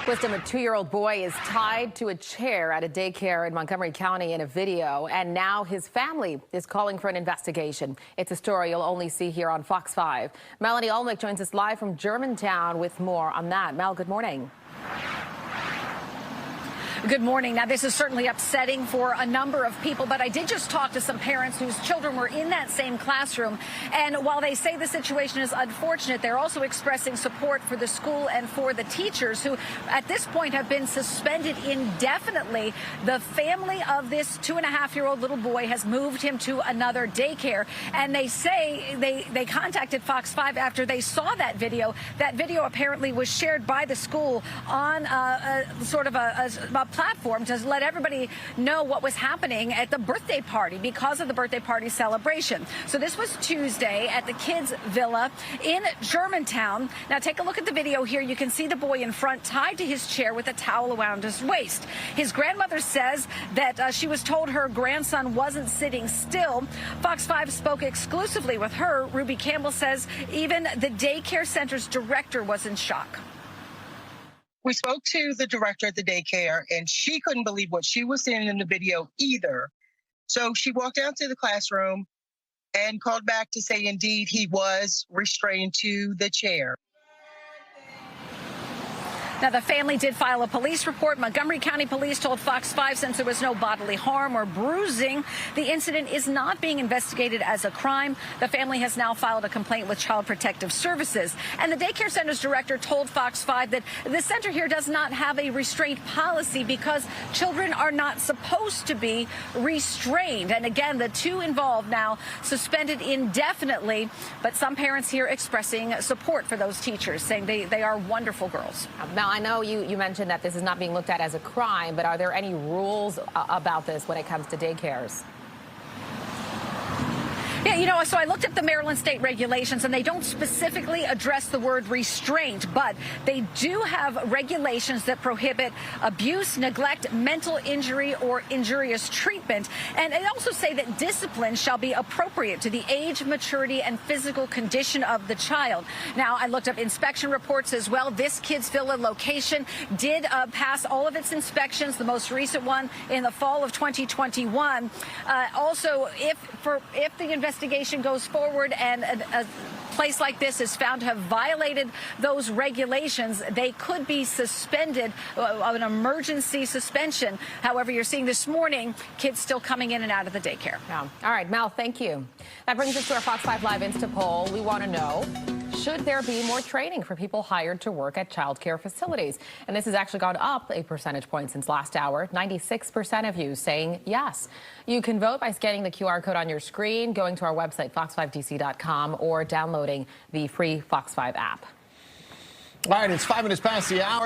Wisdom, a 2-year-old boy is tied to a chair at a daycare in Montgomery County in a video, and now his family is calling for an investigation. It's a story you'll only see here on Fox 5. Melanie Olmec joins us live from Germantown with more on that. Mel, good morning. Good morning. Now, this is certainly upsetting for a number of people, but I did just talk to some parents whose children were in that same classroom. And while they say the situation is unfortunate, they're also expressing support for the school and for the teachers who at this point have been suspended indefinitely. The family of this 2.5-year-old little boy has moved him to another daycare. And they say they contacted Fox 5 after they saw that video. That video apparently was shared by the school on a platform to let everybody know what was happening at the birthday party because of the birthday party celebration. So this was Tuesday at the kids' villa in Germantown. Now take a look at the video here. You can see the boy in front tied to his chair with a towel around his waist. His grandmother says that she was told her grandson wasn't sitting still. Fox 5 spoke exclusively with her. Ruby Campbell says even the daycare center's director was in shock. We spoke to the director at the daycare, and she couldn't believe what she was seeing in the video either. So she walked out to the classroom and called back to say, indeed, he was restrained to the chair. Now, the family did file a police report. Montgomery County Police told Fox 5 since there was no bodily harm or bruising, the incident is not being investigated as a crime. The family has now filed a complaint with Child Protective Services. And the daycare center's director told Fox 5 that the center here does not have a restraint policy because children are not supposed to be restrained. And again, the two involved now suspended indefinitely. But some parents here expressing support for those teachers, saying they are wonderful girls. Now, I know you mentioned that this is not being looked at as a crime, but are there any rules about this when it comes to daycares? Yeah, so I looked at the Maryland state regulations, and they don't specifically address the word restraint, but they do have regulations that prohibit abuse, neglect, mental injury, or injurious treatment. And they also say that discipline shall be appropriate to the age, maturity, and physical condition of the child. Now, I looked up inspection reports as well. This kids' villa location did pass all of its inspections, the most recent one in the fall of 2021. Also, if the investigation goes forward and a place like this is found to have violated those regulations, they could be suspended, an emergency suspension. However, you're seeing this morning kids still coming in and out of the daycare. Yeah. All right, Mel, thank you. That brings us to our Fox 5 Live Insta poll. We want to know, should there be more training for people hired to work at child care facilities? And this has actually gone up a percentage point since last hour. 96% of you saying yes. You can vote by scanning the QR code on your screen, going to our website, fox5dc.com, or downloading the free Fox 5 app. All right, it's 5 minutes past the hour.